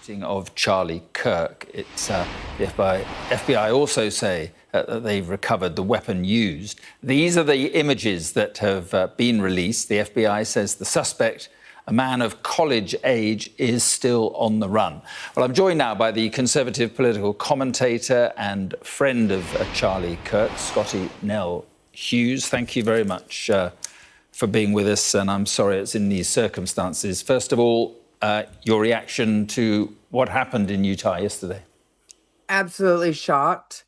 Of Charlie Kirk. It's the FBI also say that they've recovered the weapon used. These are the images that have been released. The FBI says the suspect, a man of college age, is still on the run. Well, I'm joined now by the Conservative political commentator and friend of Charlie Kirk, Scotty Nell Hughes. Thank you very much for being with us, and I'm sorry it's in these circumstances. First of all, your reaction to what happened in Utah yesterday? Absolutely shocked.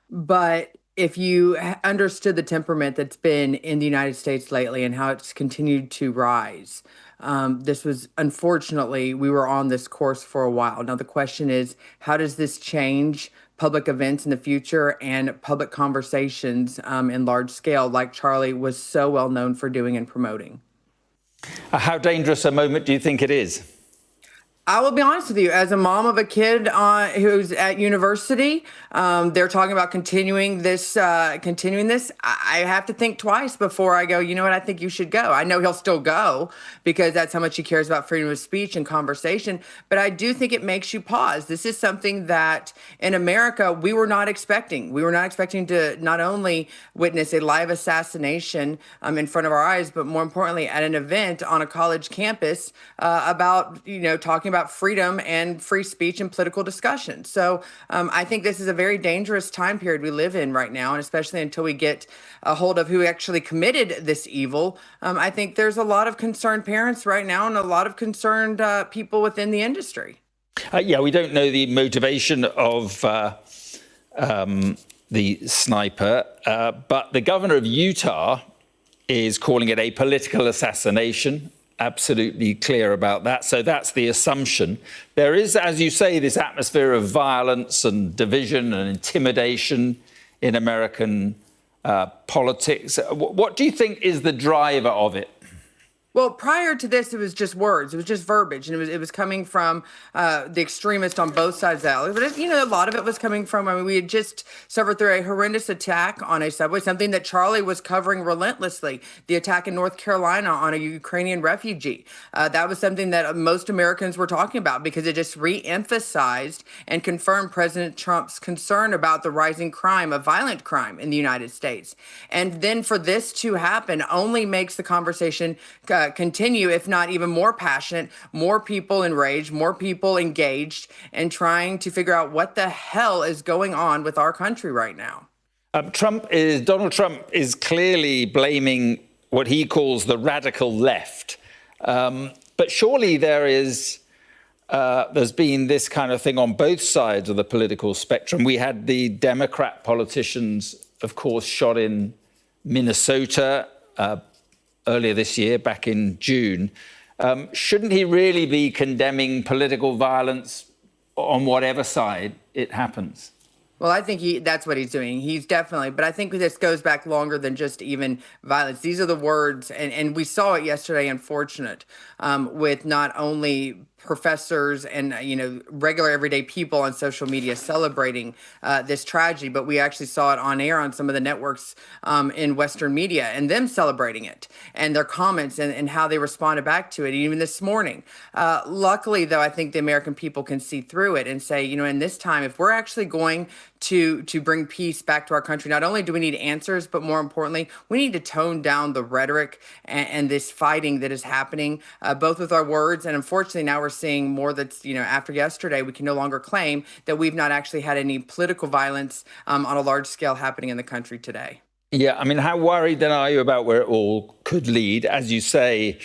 But if you understood the temperament that's been in the United States lately and how it's continued to rise, this was, unfortunately, we were on this course for a while. Now, the question is, how does this change public events in the future and public conversations in large scale, like Charlie was so well known for doing and promoting? How dangerous a moment do you think it is? I will be honest with you, as a mom of a kid who's at university, they're talking about continuing this. I have to think twice before I go, you know what, I think you should go. I know he'll still go because that's how much he cares about freedom of speech and conversation. But I do think it makes you pause. This is something that in America, we were not expecting. We were not expecting to not only witness a live assassination in front of our eyes, but more importantly, at an event on a college campus about, talking about freedom and free speech and political discussion. So I think this is a very dangerous time period we live in right now, and especially until we get a hold of who actually committed this evil. I think there's a lot of concerned parents right now and a lot of concerned people within the industry. We don't know the motivation of the sniper, but the governor of Utah is calling it a political assassination. Absolutely clear about that. So that's the assumption. There is, as you say, this atmosphere of violence and division and intimidation in American politics. What do you think is the driver of it? Well, prior to this, it was just words. It was just verbiage, and it was coming from the extremists on both sides of the alley. But a lot of it was coming from. We had just suffered through a horrendous attack on a subway, something that Charlie was covering relentlessly. The attack in North Carolina on a Ukrainian refugee. That was something that most Americans were talking about because it just re-emphasized and confirmed President Trump's concern about the rising crime, of violent crime in the United States. And then for this to happen only makes the conversation continue, if not even more passionate, more people enraged, more people engaged, and trying to figure out what the hell is going on with our country right now. Donald Trump is clearly blaming what he calls the radical left. But surely there's been this kind of thing on both sides of the political spectrum. We had the Democrat politicians, of course, shot in Minnesota earlier this year, back in June. Shouldn't he really be condemning political violence on whatever side it happens? Well, I think that's what he's doing. He's definitely, but I think this goes back longer than just even violence. These are the words, and we saw it yesterday, unfortunate, with not only professors and regular everyday people on social media celebrating this tragedy, but we actually saw it on air on some of the networks in Western media and them celebrating it and their comments and how they responded back to it, even this morning. Luckily, though, I think the American people can see through it and say, in this time, if we're actually going to bring peace back to our country, not only do we need answers, but more importantly, we need to tone down the rhetoric and this fighting that is happening, both with our words. And unfortunately, now we're seeing more that's, after yesterday, we can no longer claim that we've not actually had any political violence on a large scale happening in the country today. Yeah, how worried then are you about where it all could lead? As you say,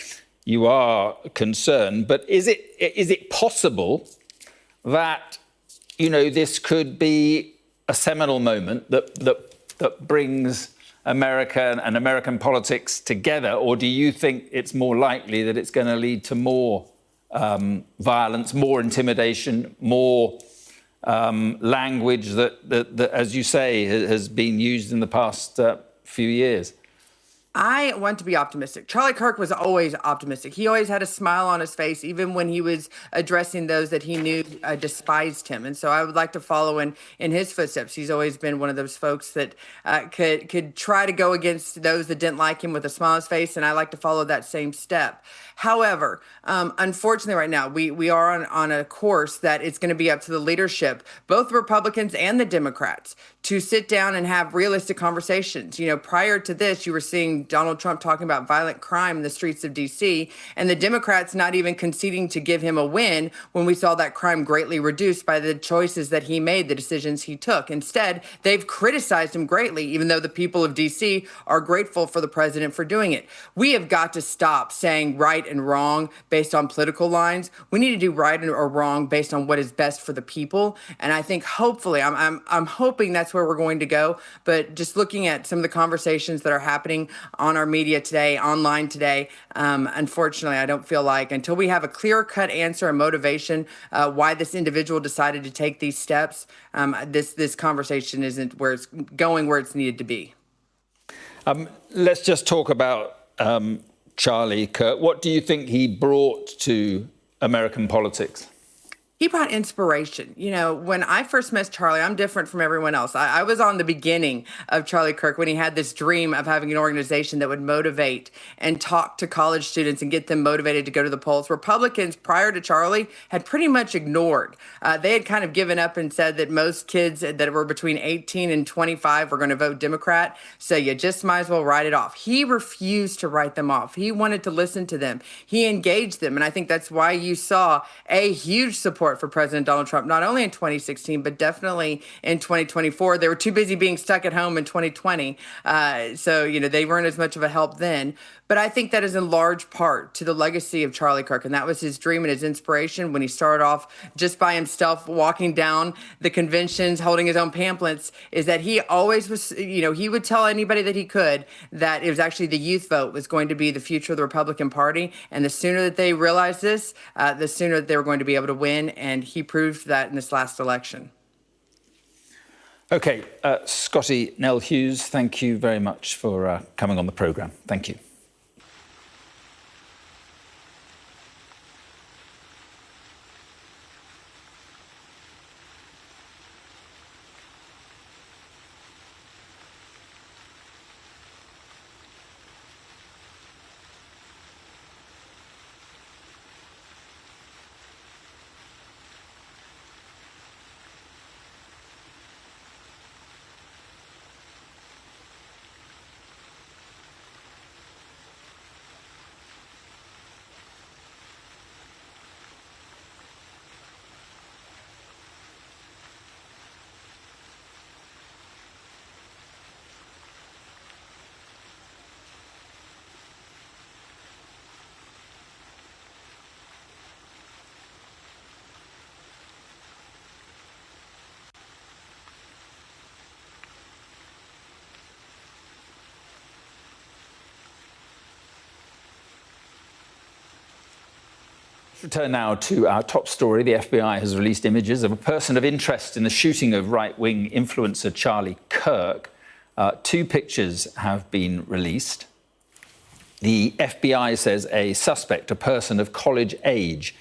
you are concerned, but is it possible that, this could be a seminal moment that brings America and American politics together? Or do you think it's more likely that it's going to lead to more violence, more intimidation, more language that, as you say, has been used in the past few years? I want to be optimistic. Charlie Kirk was always optimistic. He always had a smile on his face, even when he was addressing those that he knew despised him. And so I would like to follow in his footsteps. He's always been one of those folks that could try to go against those that didn't like him with a smile on his face, and I like to follow that same step. However, unfortunately, right now we are on a course that it's going to be up to the leadership, both Republicans and the Democrats, to sit down and have realistic conversations. You know, prior to this, you were seeing Donald Trump talking about violent crime in the streets of D.C., and the Democrats not even conceding to give him a win when we saw that crime greatly reduced by the choices that he made, the decisions he took. Instead, they've criticized him greatly, even though the people of D.C. are grateful for the president for doing it. We have got to stop saying right and wrong based on political lines. We need to do right or wrong based on what is best for the people. And I think hopefully, I'm hoping that's where we're going to go. But just looking at some of the conversations that are happening on our media today, online today, unfortunately, I don't feel like until we have a clear-cut answer and motivation why this individual decided to take these steps, this conversation isn't where it's going, where it's needed to be. Let's just talk about Charlie Kirk. What do you think he brought to American politics? He brought inspiration. You know, when I first met Charlie, I'm different from everyone else. I was on the beginning of Charlie Kirk when he had this dream of having an organization that would motivate and talk to college students and get them motivated to go to the polls. Republicans, prior to Charlie, had pretty much ignored. They had kind of given up and said that most kids that were between 18 and 25 were going to vote Democrat, so you just might as well write it off. He refused to write them off. He wanted to listen to them. He engaged them, and I think that's why you saw a huge support for President Donald Trump, not only in 2016, but definitely in 2024. They were too busy being stuck at home in 2020. So, you know, they weren't as much of a help then. But I think that is in large part to the legacy of Charlie Kirk. And that was his dream and his inspiration when he started off just by himself, walking down the conventions, holding his own pamphlets, is that he always was, you know, he would tell anybody that he could that it was actually the youth vote was going to be the future of the Republican Party. And the sooner that they realized this, the sooner that they were going to be able to win. And he proved that in this last election. OK, Scotty Nell Hughes, thank you very much for coming on the programme. Thank you. Let's return now to our top story. The FBI has released images of a person of interest in the shooting of right-wing influencer Charlie Kirk. Two pictures have been released. The FBI says a suspect, a person of college age,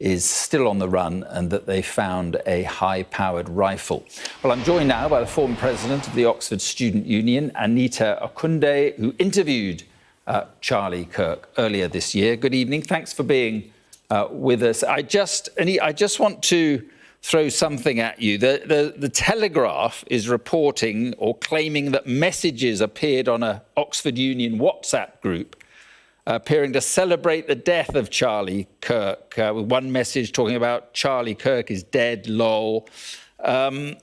is still on the run and that they found a high-powered rifle. Well, I'm joined now by the former president of the Oxford Student Union, Anita Okunde, who interviewed Charlie Kirk earlier this year. Good evening. Thanks for being with us. I just want to throw something at you. The Telegraph is reporting or claiming that messages appeared on an Oxford Union WhatsApp group appearing to celebrate the death of Charlie Kirk, with one message talking about Charlie Kirk is dead, lol. Do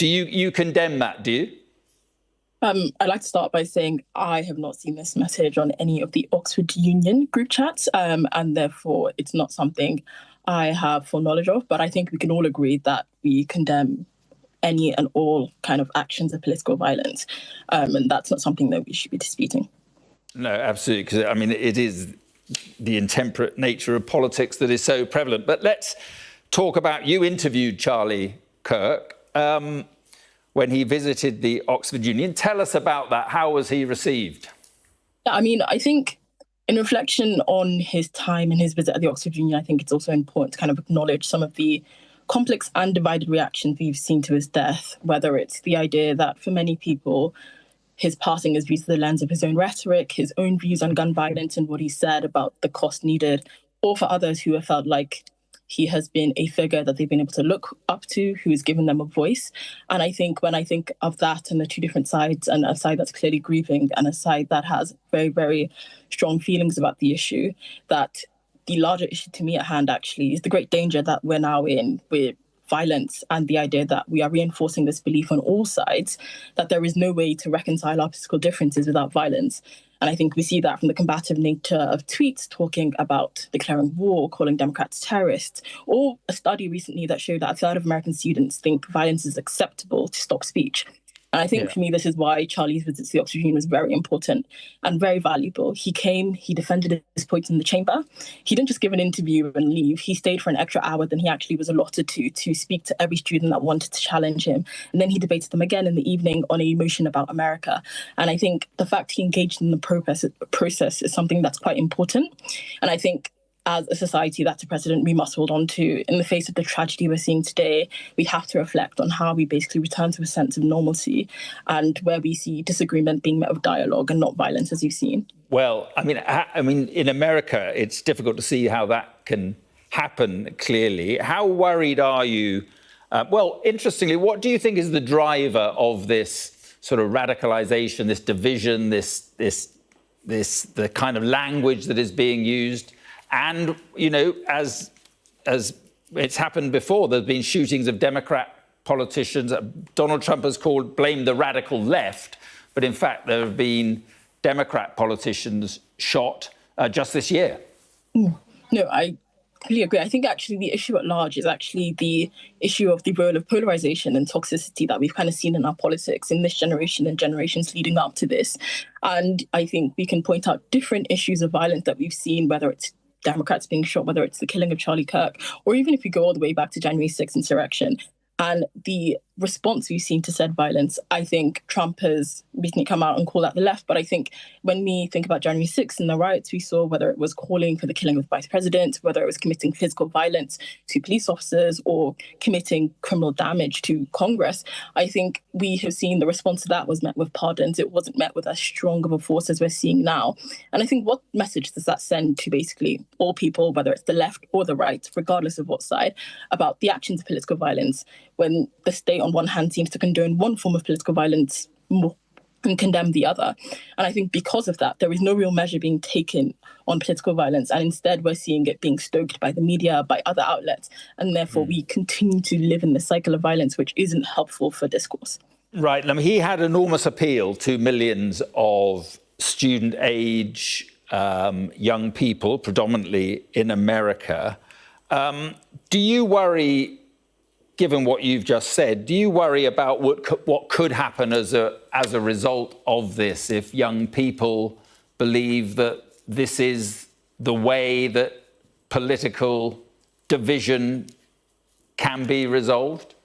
you condemn that, do you? I'd like to start by saying I have not seen this message on any of the Oxford Union group chats, and therefore it's not something I have full knowledge of. But I think we can all agree that we condemn any and all kind of actions of political violence, and that's not something that we should be disputing. No, absolutely, because I mean it is the intemperate nature of politics that is so prevalent. But let's talk about, you interviewed Charlie Kirk when he visited the Oxford Union. Tell us about that. How was he received? I mean, I think in reflection on his time and his visit at the Oxford Union, I think it's also important to kind of acknowledge some of the complex and divided reactions we've seen to his death, whether it's the idea that for many people, his passing is viewed through the lens of his own rhetoric, his own views on gun violence and what he said about the cost needed, or for others who have felt like he has been a figure that they've been able to look up to, who has given them a voice. And I think when I think of that and the two different sides, and a side that's clearly grieving and a side that has very, very strong feelings about the issue, that the larger issue to me at hand actually is the great danger that we're now in with violence and the idea that we are reinforcing this belief on all sides that there is no way to reconcile our political differences without violence. And I think we see that from the combative nature of tweets talking about declaring war, calling Democrats terrorists, or a study recently that showed that a third of American students think violence is acceptable to stop speech. And I think for me, this is why Charlie's visit to the Oxford Union was very important and very valuable. He came, he defended his points in the chamber. He didn't just give an interview and leave. He stayed for an extra hour than he actually was allotted to speak to every student that wanted to challenge him. And then he debated them again in the evening on a motion about America. And I think the fact he engaged in the process is something that's quite important. And I think as a society, that's a precedent we must hold on to. In the face of the tragedy we're seeing today, we have to reflect on how we basically return to a sense of normalcy and where we see disagreement being met with dialogue and not violence, as you've seen. Well, I mean, in America, it's difficult to see how that can happen clearly. How worried are you? Well, interestingly, what do you think is the driver of this sort of radicalization, this division, the kind of language that is being used? And, you know, as it's happened before, there's been shootings of Democrat politicians. Donald Trump has blamed the radical left, but in fact, there have been Democrat politicians shot just this year. No, I completely agree. I think actually the issue at large is actually the issue of the role of polarization and toxicity that we've kind of seen in our politics in this generation and generations leading up to this. And I think we can point out different issues of violence that we've seen, whether it's Democrats being shot, whether it's the killing of Charlie Kirk, or even if you go all the way back to January 6th insurrection. And the response we've seen to said violence, I think Trump has recently come out and called out the left. But I think when we think about January 6th and the riots we saw, whether it was calling for the killing of the vice president, whether it was committing physical violence to police officers or committing criminal damage to Congress, I think we have seen the response to that was met with pardons. It wasn't met with as strong of a force as we're seeing now. And I think what message does that send to basically all people, whether it's the left or the right, regardless of what side, about the actions of political violence, when the state on one hand seems to condone one form of political violence more and condemn the other. And I think because of that, there is no real measure being taken on political violence. And instead, we're seeing it being stoked by the media, by other outlets. And therefore, we continue to live in the cycle of violence, which isn't helpful for discourse. Right. I mean, he had enormous appeal to millions of student age young people, predominantly in America. Do you worry, given what you've just said, do you worry about what could happen as a result of this if young people believe that this is the way that political division can be resolved?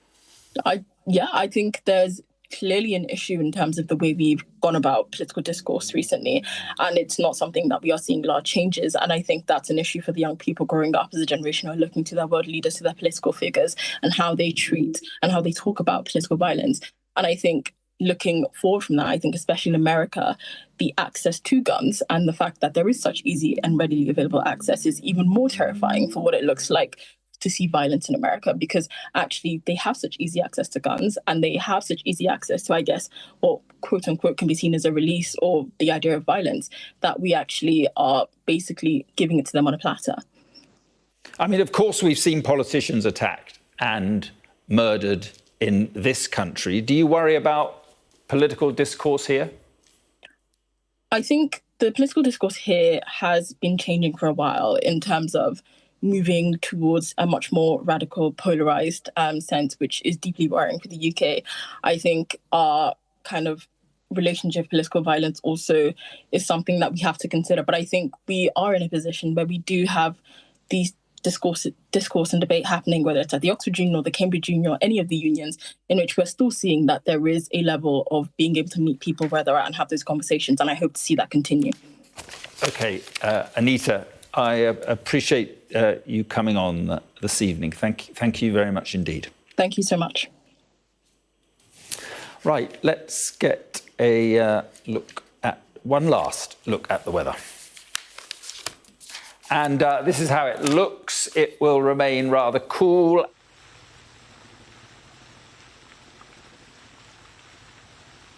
I think there's clearly an issue in terms of the way we've gone about political discourse recently. And it's not something that we are seeing large changes. And I think that's an issue for the young people growing up as a generation who are looking to their world leaders, to their political figures, and how they treat and how they talk about political violence. And I think looking forward from that, I think especially in America, the access to guns and the fact that there is such easy and readily available access is even more terrifying for what it looks like to see violence in America, because actually they have such easy access to guns and they have such easy access to, I guess, what quote unquote can be seen as a release or the idea of violence, that we actually are basically giving it to them on a platter. I mean, of course, we've seen politicians attacked and murdered in this country. Do you worry about political discourse here? I think the political discourse here has been changing for a while in terms of moving towards a much more radical, polarized sense, which is deeply worrying for the UK. I think our kind of relationship with political violence also is something that we have to consider. But I think we are in a position where we do have these discourse and debate happening, whether it's at the Oxford Union or the Cambridge Union or any of the unions, in which we're still seeing that there is a level of being able to meet people where they're at and have those conversations. And I hope to see that continue. OK, Anita, I appreciate you coming on this evening. Thank you very much indeed. Thank you so much. Right, let's get a one last look at the weather. And this is how it looks. It will remain rather cool